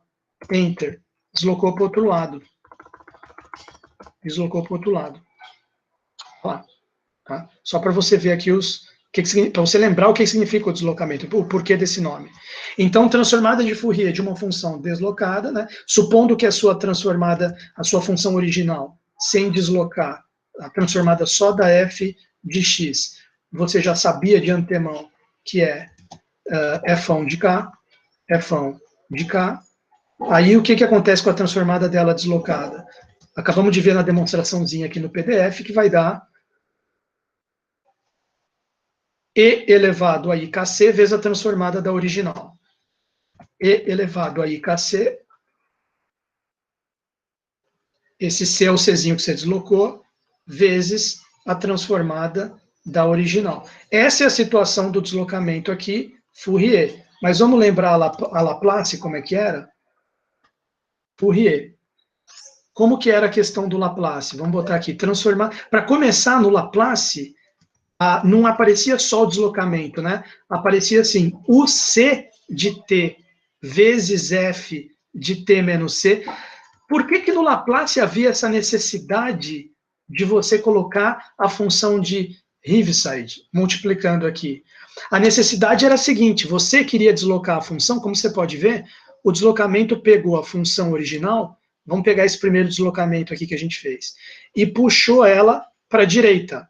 Enter. Deslocou para o outro lado. Deslocou para o outro lado. Olha lá. Tá? Só para você ver aqui para você lembrar o que significa o deslocamento, o porquê desse nome. Então, transformada de Fourier de uma função deslocada, né, supondo que a sua transformada, a sua função original, sem deslocar, a transformada só da f de x, você já sabia de antemão que é f1 de k, f1 de k. Aí o que acontece com a transformada dela deslocada? Acabamos de ver na demonstraçãozinha aqui no PDF, que vai dar E elevado a IKC vezes a transformada da original. E elevado a IKC, esse C é o Czinho que você deslocou, vezes a transformada da original. Essa é a situação do deslocamento aqui, Fourier. Mas vamos lembrar a Laplace, como é que era? Fourier. Como que era a questão do Laplace? Vamos botar aqui, transformar. Para começar, no Laplace, não aparecia só o deslocamento, né? Aparecia assim, o C de t vezes f de t menos c. Por que no Laplace havia essa necessidade de você colocar a função de Heaviside, multiplicando aqui? A necessidade era a seguinte, você queria deslocar a função, como você pode ver, o deslocamento pegou a função original, vamos pegar esse primeiro deslocamento aqui que a gente fez, e puxou ela para a direita.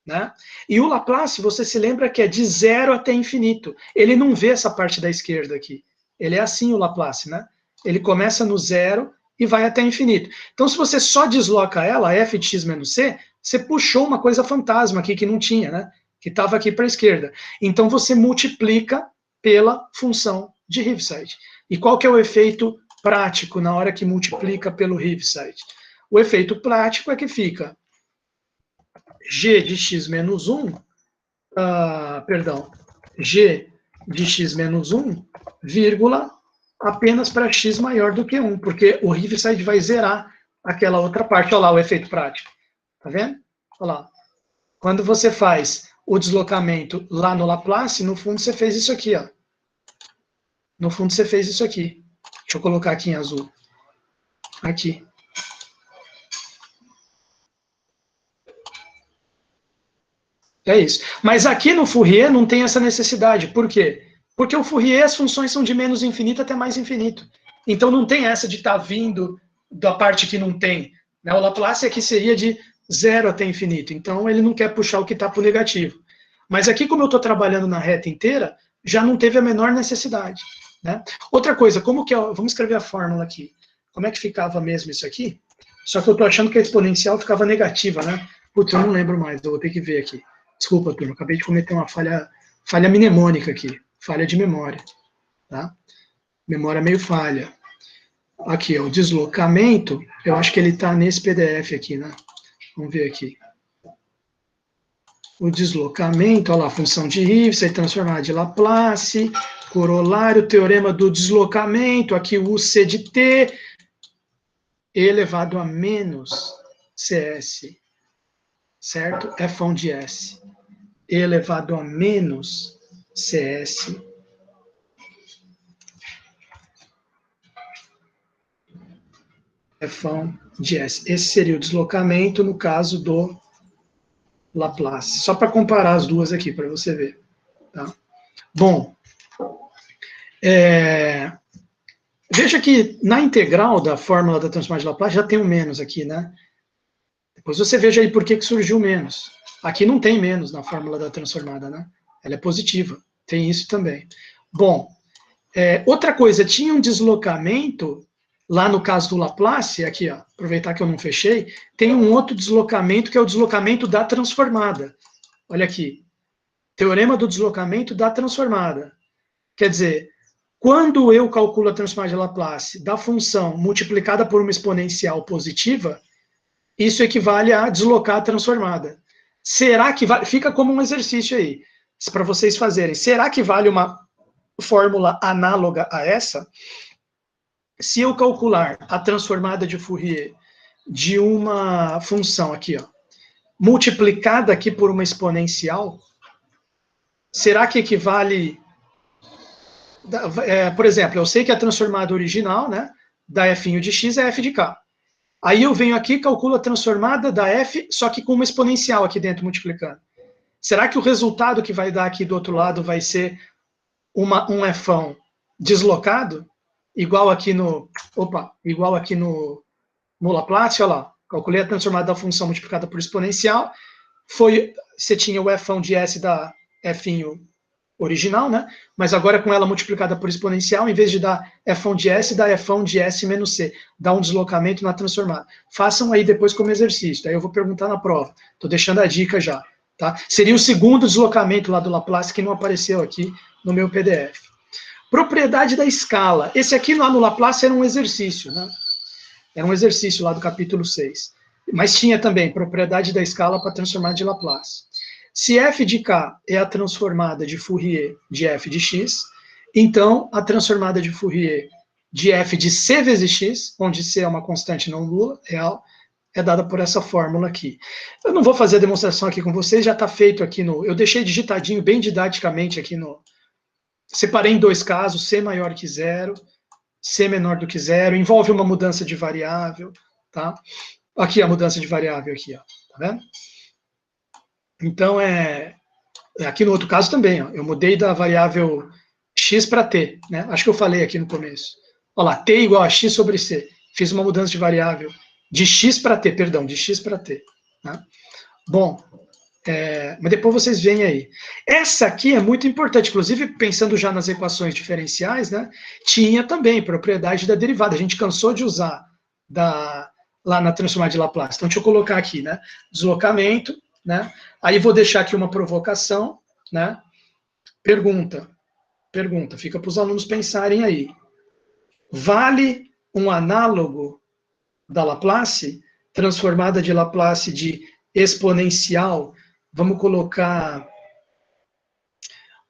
Né? E o Laplace, você se lembra que é de 0 até infinito. Ele não vê essa parte da esquerda aqui. Ele é assim, o Laplace, né? Ele começa no 0 e vai até infinito. Então, se você só desloca ela, f de x menos c, você puxou uma coisa fantasma aqui que não tinha, né? Que estava aqui para a esquerda. Então, você multiplica pela função de Heaviside. E qual que é o efeito prático na hora que multiplica pelo Heaviside? O efeito prático é que fica g de x menos 1, g de x menos 1, vírgula, apenas para x maior do que 1, porque o Heaviside vai zerar aquela outra parte. Olha lá o efeito prático. Tá vendo? Olha lá. Quando você faz o deslocamento lá no Laplace, no fundo você fez isso aqui, ó. No fundo você fez isso aqui. Deixa eu colocar aqui em azul. Aqui. É isso. Mas aqui no Fourier não tem essa necessidade. Por quê? Porque o Fourier, as funções são de menos infinito até mais infinito. Então não tem essa de estar vindo da parte que não tem. Né? O Laplace aqui seria de 0 até infinito. Então ele não quer puxar o que está para o negativo. Mas aqui, como eu estou trabalhando na reta inteira, já não teve a menor necessidade. Né? Outra coisa, como que é? Vamos escrever a fórmula aqui. Como é que ficava mesmo isso aqui? Só que eu estou achando que a exponencial ficava negativa, né? Putz, eu não lembro mais, eu vou ter que ver aqui. Desculpa, turma, acabei de cometer uma falha mnemônica aqui, falha de memória, tá? Memória meio falha. Aqui, ó, o deslocamento, eu acho que ele está nesse PDF aqui, né? Vamos ver aqui. O deslocamento, olha lá, função de Heaviside transformada de Laplace, corolário, teorema do deslocamento, aqui o C de t, elevado a menos cs, certo? F1 de s elevado a menos cs F1 de s. Esse seria o deslocamento no caso do Laplace. Só para comparar as duas aqui, para você ver. Tá? Bom, veja que na integral da fórmula da transformada de Laplace já tem um menos aqui, né? Depois você veja aí por que surgiu menos. Aqui não tem menos na fórmula da transformada, né? Ela é positiva. Tem isso também. Bom, outra coisa, tinha um deslocamento, lá no caso do Laplace, aqui, ó, aproveitar que eu não fechei, tem um outro deslocamento que é o deslocamento da transformada. Olha aqui. Teorema do deslocamento da transformada. Quer dizer, quando eu calculo a transformada de Laplace da função multiplicada por uma exponencial positiva, isso equivale a deslocar a transformada. será que vale, fica como um exercício aí, para vocês fazerem, será que vale uma fórmula análoga a essa? Se eu calcular a transformada de Fourier de uma função aqui, ó, multiplicada aqui por uma exponencial, será que equivale... por exemplo, eu sei que a transformada original, né, da f' de x é f de k. Aí eu venho aqui e calculo a transformada da f, só que com uma exponencial aqui dentro multiplicando. Será que o resultado que vai dar aqui do outro lado vai ser um f'ão deslocado? Igual aqui no... igual aqui no Laplace, olha lá. Calculei a transformada da função multiplicada por exponencial. Você tinha o f'ão de s da f' original, né? Mas agora com ela multiplicada por exponencial, em vez de dar f'ão de s, dá f'ão de s menos c. Dá um deslocamento na transformada. Façam aí depois como exercício. Daí eu vou perguntar na prova. Estou deixando a dica já. Tá? Seria o segundo deslocamento lá do Laplace que não apareceu aqui no meu PDF. Propriedade da escala. Esse aqui lá no Laplace era um exercício, né? Era um exercício lá do capítulo 6. Mas tinha também propriedade da escala para transformar de Laplace. Se f de k é a transformada de Fourier de f de x, então a transformada de Fourier de f de c vezes x, onde c é uma constante não nula, real, é dada por essa fórmula aqui. Eu não vou fazer a demonstração aqui com vocês, já está feito aqui no... Eu deixei digitadinho bem didaticamente aqui no... Separei em dois casos, c maior que zero, c menor do que zero, envolve uma mudança de variável, tá? Aqui a mudança de variável aqui, ó, tá vendo? Então, aqui no outro caso também, ó, eu mudei da variável x para t, né? Acho que eu falei aqui no começo. Olha lá, t igual a x sobre c. Fiz uma mudança de variável de x para t, perdão, de x para t. Né? Bom, mas depois vocês veem aí. Essa aqui é muito importante, inclusive pensando já nas equações diferenciais, né? Tinha também propriedade da derivada. A gente cansou de usar lá na transformada de Laplace. Então, deixa eu colocar aqui, né? Deslocamento, né? Aí vou deixar aqui uma provocação, né? Pergunta, fica para os alunos pensarem aí. Vale um análogo da Laplace, transformada de Laplace de exponencial, vamos colocar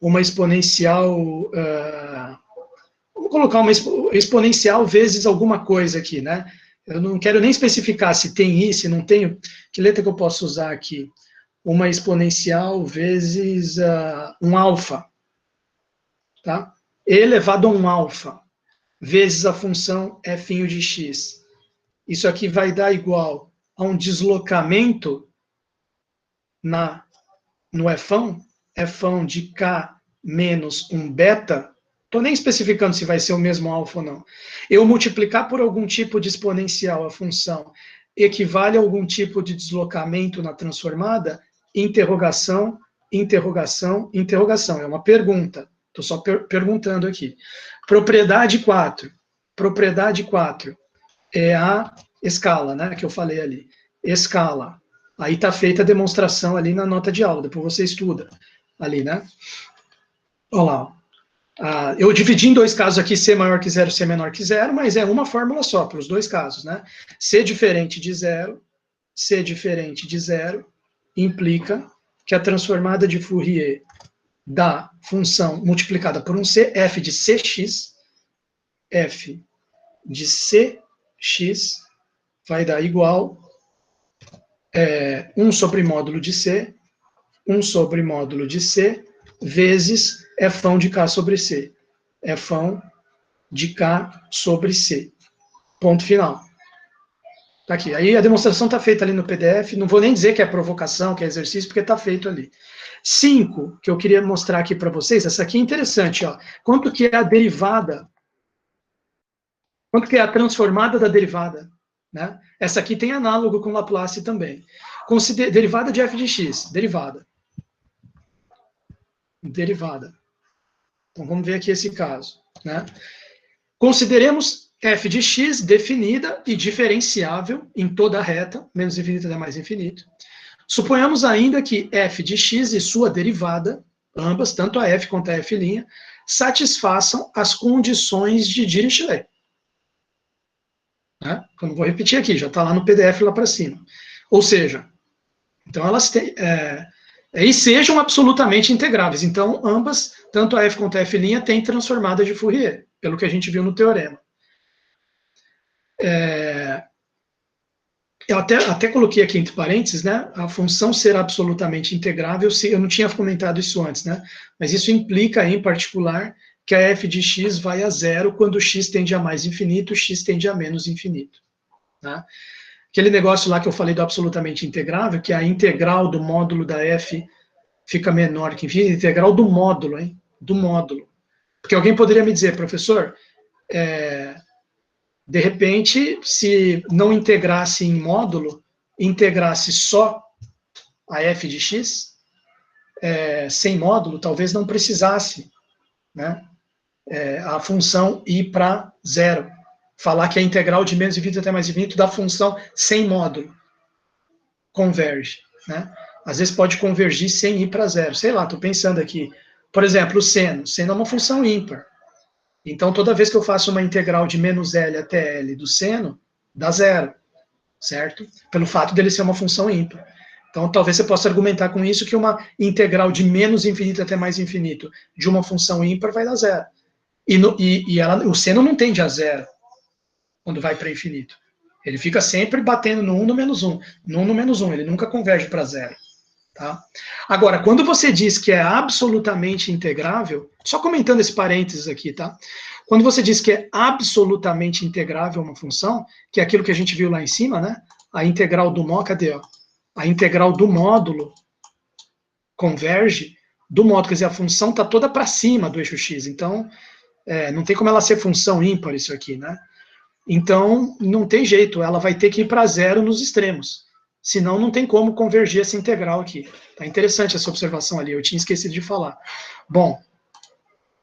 uma exponencial, vamos colocar uma exponencial vezes alguma coisa aqui, né? Eu não quero nem especificar se tem isso, se não tem, que letra que eu posso usar aqui? Uma exponencial vezes um alfa, tá? Elevado a um alfa, vezes a função f' de x. Isso aqui vai dar igual a um deslocamento no f'ão de k menos um beta. Estou nem especificando se vai ser o mesmo alfa ou não. Eu multiplicar por algum tipo de exponencial a função equivale a algum tipo de deslocamento na transformada? Interrogação, interrogação, interrogação. É uma pergunta. Estou só perguntando aqui. Propriedade 4. Propriedade 4 é a escala, né, que eu falei ali. Escala. Aí está feita a demonstração ali na nota de aula, depois você estuda ali, né? Olha lá. Eu dividi em dois casos aqui, C maior que zero, C menor que zero, mas é uma fórmula só para os dois casos, né? C diferente de zero, C diferente de zero, implica que a transformada de Fourier da função multiplicada por um C, f de cx, f de cx, vai dar igual 1 sobre módulo de C, 1 sobre módulo de C, vezes f'ão de K sobre C. F'ão de K sobre C. Ponto final. Tá aqui. Aí a demonstração está feita ali no PDF. Não vou nem dizer que é provocação, que é exercício, porque está feito ali. 5, que eu queria mostrar aqui para vocês. Essa aqui é interessante. Ó. Quanto que é a derivada? Quanto que é a transformada da derivada? Né? Essa aqui tem análogo com Laplace também. Derivada de f de x. Derivada. Então, vamos ver aqui esse caso. Né? Consideremos f de x definida e diferenciável em toda a reta, menos infinito até mais infinito. Suponhamos ainda que f de x e sua derivada, ambas, tanto a f quanto a f', satisfaçam as condições de Dirichlet. Né? Eu não vou repetir aqui, já está lá no PDF lá para cima. Ou seja, Então, elas têm, e sejam absolutamente integráveis. Então, ambas, tanto a F quanto a F', têm transformada de Fourier, pelo que a gente viu no teorema. Eu até coloquei aqui entre parênteses, né, a função ser absolutamente integrável, eu não tinha comentado isso antes, né, mas isso implica, em particular, que a f de x vai a zero quando x tende a mais infinito, x tende a menos infinito. Tá? Aquele negócio lá que eu falei do absolutamente integrável, que a integral do módulo da f fica menor que infinito, integral do módulo, hein? Do módulo. Porque alguém poderia me dizer, professor, de repente, se não integrasse em módulo, integrasse só a f de x, sem módulo, talvez não precisasse, né, a função ir para zero. Falar que a integral de menos infinito até mais infinito da função sem módulo converge. Né? Às vezes pode convergir sem ir para zero. Sei lá, estou pensando aqui. Por exemplo, o seno. Seno é uma função ímpar. Então, toda vez que eu faço uma integral de menos L até L do seno, dá zero, certo? Pelo fato dele ser uma função ímpar. Então, talvez você possa argumentar com isso que uma integral de menos infinito até mais infinito de uma função ímpar vai dar zero. O seno não tende a zero quando vai para infinito. Ele fica sempre batendo no 1 no menos 1. No 1 no menos 1, ele nunca converge para zero. Tá? Agora, quando você diz que é absolutamente integrável, só comentando esse parênteses aqui, tá? Quando você diz que é absolutamente integrável uma função, que é aquilo que a gente viu lá em cima, né? A integral do módulo, cadê? Ó? A integral do módulo converge do módulo, quer dizer, a função está toda para cima do eixo x, então não tem como ela ser função ímpar isso aqui, né? Então, não tem jeito, ela vai ter que ir para zero nos extremos. Senão, não tem como convergir essa integral aqui. Tá interessante essa observação ali, eu tinha esquecido de falar. Bom,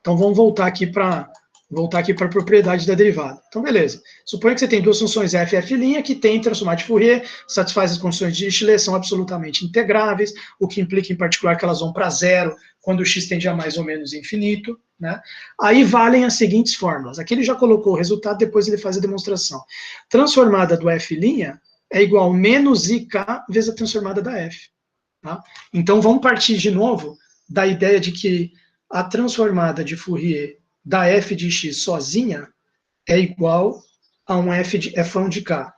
então vamos voltar aqui para a propriedade da derivada. Então, beleza. Suponha que você tem duas funções f e f' que têm transformada de Fourier, satisfazem as condições de Dirichlet, são absolutamente integráveis, o que implica, em particular, que elas vão para zero quando o x tende a mais ou menos infinito. Né? Aí valem as seguintes fórmulas. Aqui ele já colocou o resultado, depois ele faz a demonstração. Transformada do f' é igual a menos ik vezes a transformada da f. Tá? Então, vamos partir de novo da ideia de que a transformada de Fourier da f de x sozinha é igual a um fão de k.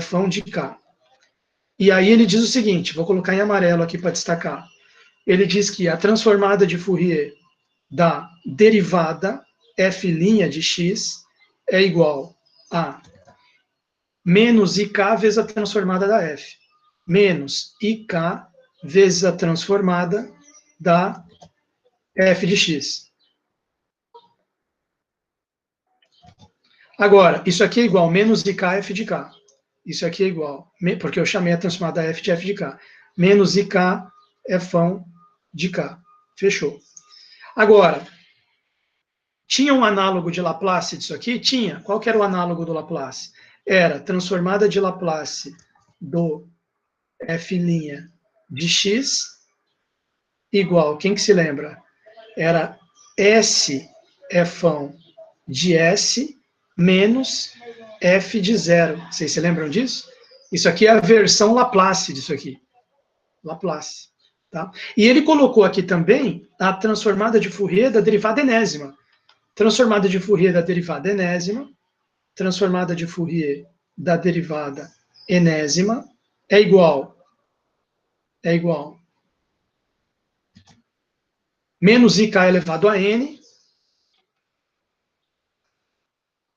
Fão de k. E aí ele diz o seguinte, vou colocar em amarelo aqui para destacar. Ele diz que a transformada de Fourier da derivada f' de x é igual a menos ik vezes a transformada da f, menos ik vezes a transformada da f de x. Agora, isso aqui é igual a menos ik f de k. Isso aqui é igual, porque eu chamei a transformada f de k. Menos ik fão de k. Fechou. Agora, tinha um análogo de Laplace disso aqui? Tinha. Qual que era o análogo do Laplace? Era transformada de Laplace do f' de x igual, quem que se lembra? Era S fão de S menos f de zero. Vocês se lembram disso? Isso aqui é a versão Laplace disso aqui. Laplace. Tá? E ele colocou aqui também a transformada de Fourier da derivada enésima. Transformada de Fourier da derivada enésima, transformada de Fourier da derivada enésima é igual menos ik elevado a n,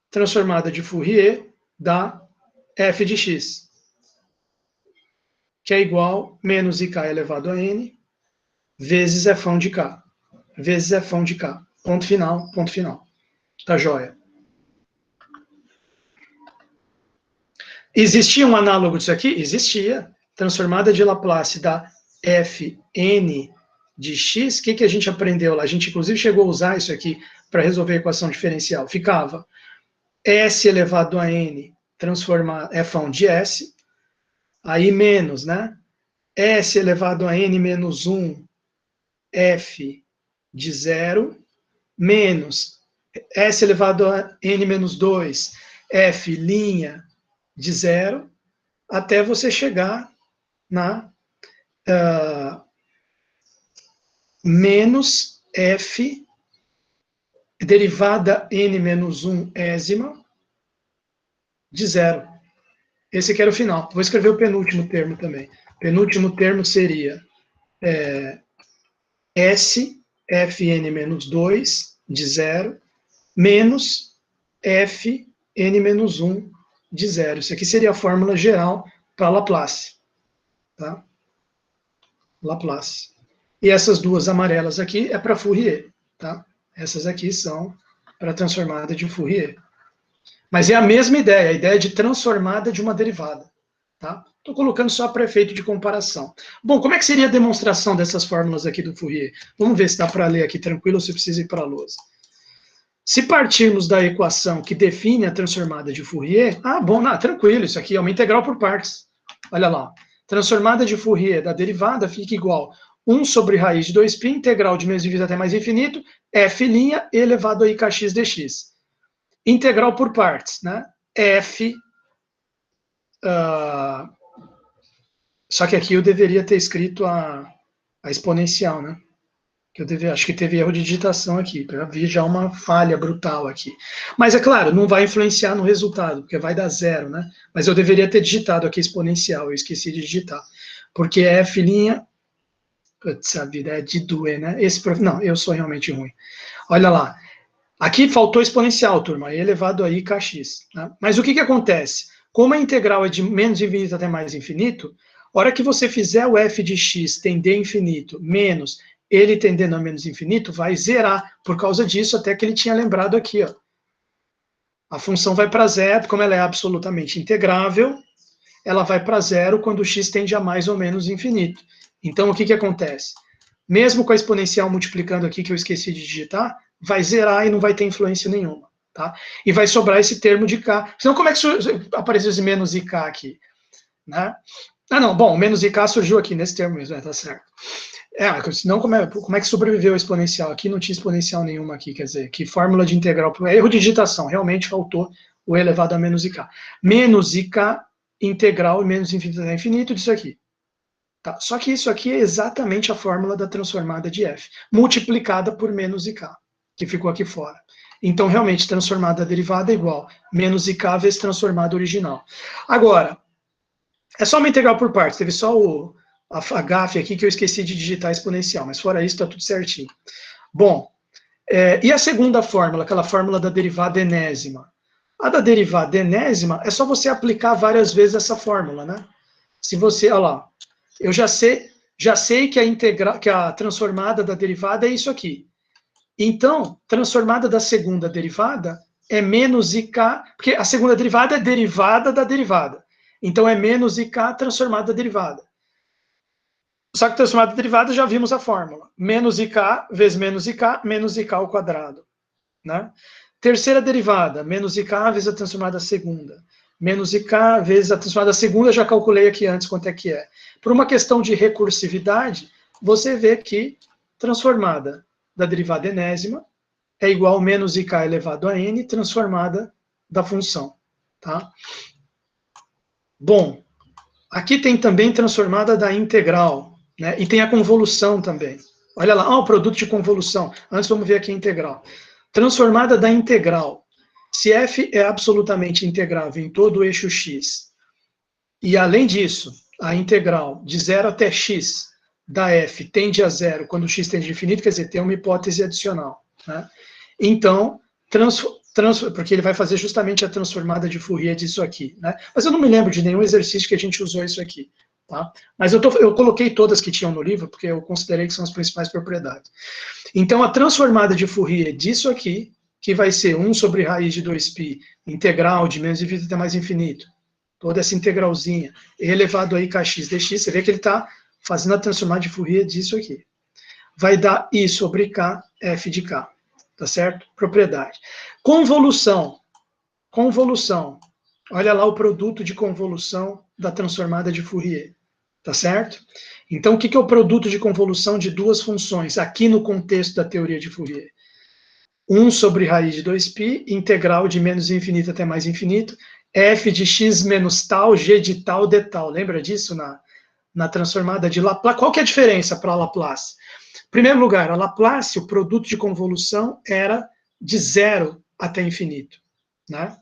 transformada de Fourier da f de x, que é igual menos ik elevado a n vezes fão de k, vezes fão de k. Ponto final, ponto final. Tá joia? Existia um análogo disso aqui? Existia. Transformada de Laplace da Fn de x, o que a gente aprendeu lá? A gente, inclusive, chegou a usar isso aqui para resolver a equação diferencial. Ficava S elevado a n fão de S, aí menos, né? S elevado a n menos 1 f de 0, menos S elevado a n menos 2 f' de 0, até você chegar na menos f derivada n menos 1 ésima de zero. Esse aqui era o final. Vou escrever o penúltimo termo também. O penúltimo termo seria S fn menos 2 de zero menos f n menos 1 de zero. Isso aqui seria a fórmula geral para Laplace. Tá? Laplace. E essas duas amarelas aqui é para Fourier. Tá? Essas aqui são para a transformada de Fourier. Mas é a mesma ideia, a ideia de transformada de uma derivada. Tá? Estou colocando só para efeito de comparação. Bom, como é que seria a demonstração dessas fórmulas aqui do Fourier? Vamos ver se dá para ler aqui tranquilo ou se precisa ir para a lousa. Se partirmos da equação que define a transformada de Fourier, tranquilo, isso aqui é uma integral por partes. Olha lá, transformada de Fourier da derivada fica igual 1 sobre raiz de 2π, integral de menos infinito até mais infinito, f' elevado a i kx dx. Integral por partes, né? F... só que aqui eu deveria ter escrito a exponencial, né? Acho que teve erro de digitação aqui, para ver já uma falha brutal aqui. Mas é claro, não vai influenciar no resultado, porque vai dar zero, né? Mas eu deveria ter digitado aqui exponencial, eu esqueci de digitar. Porque f'... Putz, a vida é de doer, né? Não, eu sou realmente ruim. Olha lá. Aqui faltou exponencial, turma, elevado a i kx. Né? Mas o que acontece? Como a integral é de menos infinito até mais infinito, a hora que você fizer o f de x tender a infinito menos ele tendendo a menos infinito, vai zerar. Por causa disso, até que ele tinha lembrado aqui. Ó. A função vai para zero, como ela é absolutamente integrável, ela vai para zero quando o x tende a mais ou menos infinito. Então, o que acontece? Mesmo com a exponencial multiplicando aqui, que eu esqueci de digitar, vai zerar e não vai ter influência nenhuma. Tá? E vai sobrar esse termo de k. Senão, como é que apareceu esse menos ik aqui? Né? Bom, o menos ik surgiu aqui nesse termo mesmo, tá certo. Senão, como é que sobreviveu o exponencial? Aqui não tinha exponencial nenhuma aqui, quer dizer, que fórmula de integral, erro de digitação, realmente faltou o elevado a menos ik. Menos ik integral menos infinito até infinito disso aqui. Tá? Só que isso aqui é exatamente a fórmula da transformada de f, multiplicada por menos ik, que ficou aqui fora. Então, realmente, transformada derivada é igual menos ik vezes transformada original. Agora, é só uma integral por partes, teve só a gafe aqui que eu esqueci de digitar exponencial, mas fora isso está tudo certinho. Bom, e a segunda fórmula, aquela fórmula da derivada enésima? A da derivada enésima é só você aplicar várias vezes essa fórmula, né? Se você, olha lá, eu já sei que a transformada da derivada é isso aqui. Então, transformada da segunda derivada é menos ik, porque a segunda derivada é derivada da derivada. Então, é menos ik transformada da derivada. Só que transformada da derivada já vimos a fórmula. Menos ik vezes menos ik ao quadrado. Né? Terceira derivada, menos ik vezes a transformada segunda. Menos ik vezes a transformada segunda, já calculei aqui antes quanto é que é. Por uma questão de recursividade, você vê que transformada da derivada enésima é igual a menos ik elevado a n, transformada da função. Tá? Bom, aqui tem também transformada da integral. Né? E tem a convolução também. Olha lá, o produto de convolução. Antes vamos ver aqui a integral. Transformada da integral. Se f é absolutamente integrável em todo o eixo x, e além disso, a integral de 0 até x da f tende a zero quando x tende a infinito, quer dizer, tem uma hipótese adicional. Né? Então, porque ele vai fazer justamente a transformada de Fourier disso aqui. Né? Mas eu não me lembro de nenhum exercício que a gente usou isso aqui. Tá? Mas eu coloquei todas que tinham no livro, porque eu considerei que são as principais propriedades. Então, a transformada de Fourier disso aqui, que vai ser 1 sobre raiz de 2π, integral de menos infinito até mais infinito, toda essa integralzinha, elevado a i kx dx, você vê que ele está fazendo a transformada de Fourier disso aqui. Vai dar i sobre k, f de k. Tá certo? Propriedade. Convolução. Convolução. Olha lá o produto de convolução da transformada de Fourier. Tá certo? Então, o que é o produto de convolução de duas funções, aqui no contexto da teoria de Fourier? 1 sobre raiz de 2π, integral de menos infinito até mais infinito, f de x menos tal, g de tal, d tal. Lembra disso na transformada de Laplace. Qual que é a diferença para a Laplace? Em primeiro lugar, a Laplace, o produto de convolução era de 0 até infinito, né?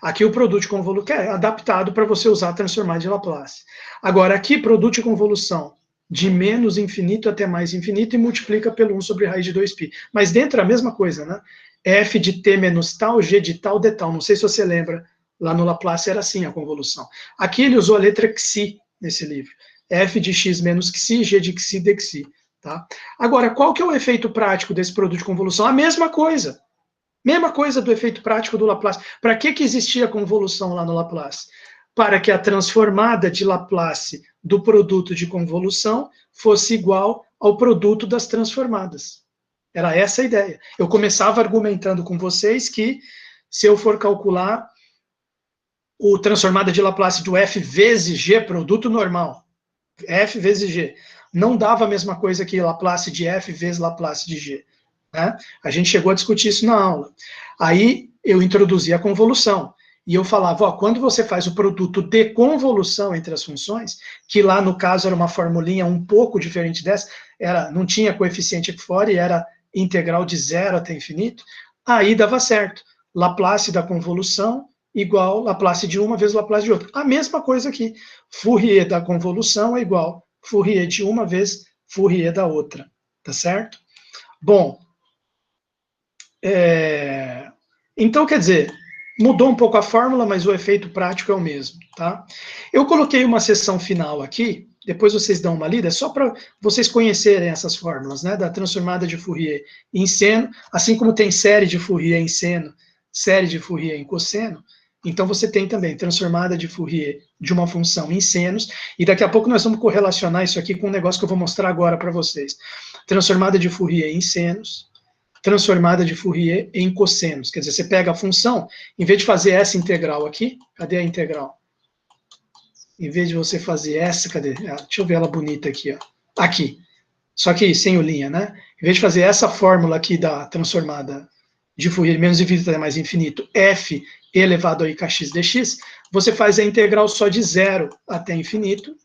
Aqui o produto de convolução é adaptado para você usar a transformada de Laplace. Agora, aqui, produto de convolução de menos infinito até mais infinito e multiplica pelo 1 sobre raiz de 2π. Mas dentro é a mesma coisa, né? F de t menos tal, g de tal, d tal. Não sei se você lembra, lá no Laplace era assim a convolução. Aqui ele usou a letra xi nesse livro. F de x menos xi, g de xi, d xi. Tá? Agora, qual que é o efeito prático desse produto de convolução? A mesma coisa. Mesma coisa do efeito prático do Laplace. Para que existia a convolução lá no Laplace? Para que a transformada de Laplace do produto de convolução fosse igual ao produto das transformadas. Era essa a ideia. Eu começava argumentando com vocês que, se eu for calcular o transformada de Laplace do f vezes g, produto normal, f vezes g, não dava a mesma coisa que Laplace de f vezes Laplace de g. Né? A gente chegou a discutir isso na aula. Aí eu introduzi a convolução. E eu falava, ó, quando você faz o produto de convolução entre as funções, que lá no caso era uma formulinha um pouco diferente dessa, não tinha coeficiente aqui fora e era integral de 0 até infinito, aí dava certo. Laplace da convolução igual Laplace de uma vezes Laplace de outra. A mesma coisa aqui. Fourier da convolução é igual Fourier de uma vezes Fourier da outra. Tá certo? Bom, então, quer dizer, mudou um pouco a fórmula, mas o efeito prático é o mesmo, tá? Eu coloquei uma seção final aqui, depois vocês dão uma lida, só para vocês conhecerem essas fórmulas, né, da transformada de Fourier em seno, assim como tem série de Fourier em seno, série de Fourier em cosseno, então você tem também transformada de Fourier de uma função em senos, e daqui a pouco nós vamos correlacionar isso aqui com um negócio que eu vou mostrar agora para vocês. Transformada de Fourier em senos, transformada de Fourier em cossenos. Quer dizer, você pega a função, em vez de fazer essa integral aqui, cadê a integral? Em vez de você fazer essa, cadê? Deixa eu ver ela bonita aqui, ó. Aqui. Só que sem o linha, né? Em vez de fazer essa fórmula aqui da transformada de Fourier menos infinito até mais infinito, f elevado a i kx dx, você faz a integral só de 0 até infinito.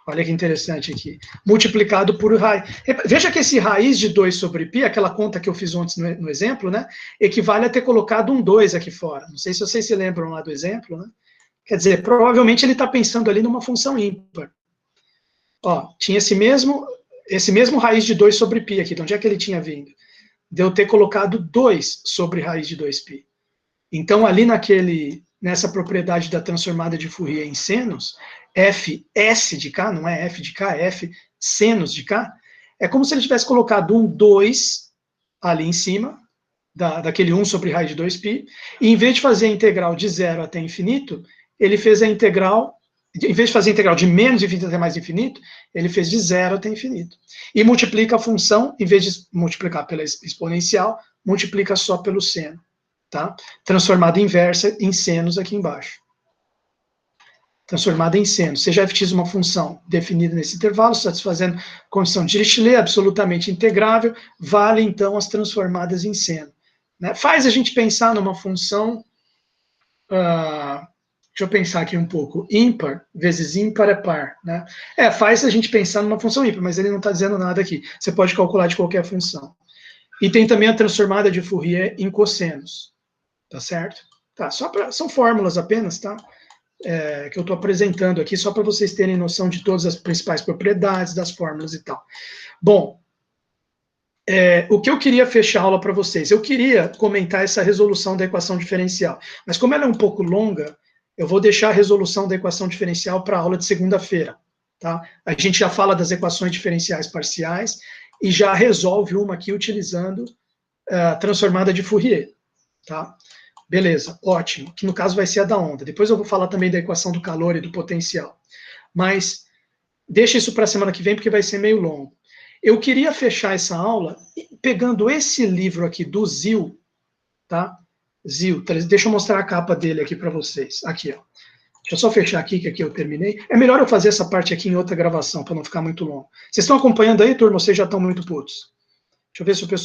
Olha que interessante aqui. Multiplicado por raiz. Veja que esse raiz de 2 sobre π, aquela conta que eu fiz antes no exemplo, né, equivale a ter colocado um 2 aqui fora. Não sei se vocês se lembram lá do exemplo, né? Quer dizer, provavelmente ele está pensando ali numa função ímpar. Ó, tinha esse mesmo raiz de 2 sobre π aqui. De onde é que ele tinha vindo? De eu ter colocado 2 sobre raiz de 2π. Então, ali nessa propriedade da transformada de Fourier em senos, fs de k, não é f de k, é f senos de k, é como se ele tivesse colocado um 2 ali em cima, daquele 1 sobre raiz de 2π, e em vez de fazer a integral de 0 até infinito, ele fez a integral, em vez de fazer a integral de menos infinito até mais infinito, ele fez de 0 até infinito. E multiplica a função, em vez de multiplicar pela exponencial, multiplica só pelo seno. Tá? Transformada inversa em senos aqui embaixo. Transformada em senos. Seja f(x) uma função definida nesse intervalo, satisfazendo condição de Dirichlet, absolutamente integrável, vale então as transformadas em seno. Né? Faz a gente pensar numa função, deixa eu pensar aqui um pouco, ímpar vezes ímpar é par. Né? Faz a gente pensar numa função ímpar, mas ele não está dizendo nada aqui. Você pode calcular de qualquer função. E tem também a transformada de Fourier em cossenos. Tá certo? Tá, são fórmulas apenas, tá? Que eu estou apresentando aqui, só para vocês terem noção de todas as principais propriedades das fórmulas e tal. Bom, o que eu queria fechar a aula para vocês? Eu queria comentar essa resolução da equação diferencial, mas como ela é um pouco longa, eu vou deixar a resolução da equação diferencial para a aula de segunda-feira, tá? A gente já fala das equações diferenciais parciais e já resolve uma aqui utilizando a transformada de Fourier, tá? Beleza, ótimo, que no caso vai ser a da onda. Depois eu vou falar também da equação do calor e do potencial. Mas deixa isso para a semana que vem, porque vai ser meio longo. Eu queria fechar essa aula pegando esse livro aqui do Zil, tá? Zil, deixa eu mostrar a capa dele aqui para vocês. Aqui, ó. Deixa eu só fechar aqui, que aqui eu terminei. É melhor eu fazer essa parte aqui em outra gravação, para não ficar muito longo. Vocês estão acompanhando aí, turma, ou vocês já estão muito putos? Deixa eu ver se o pessoal...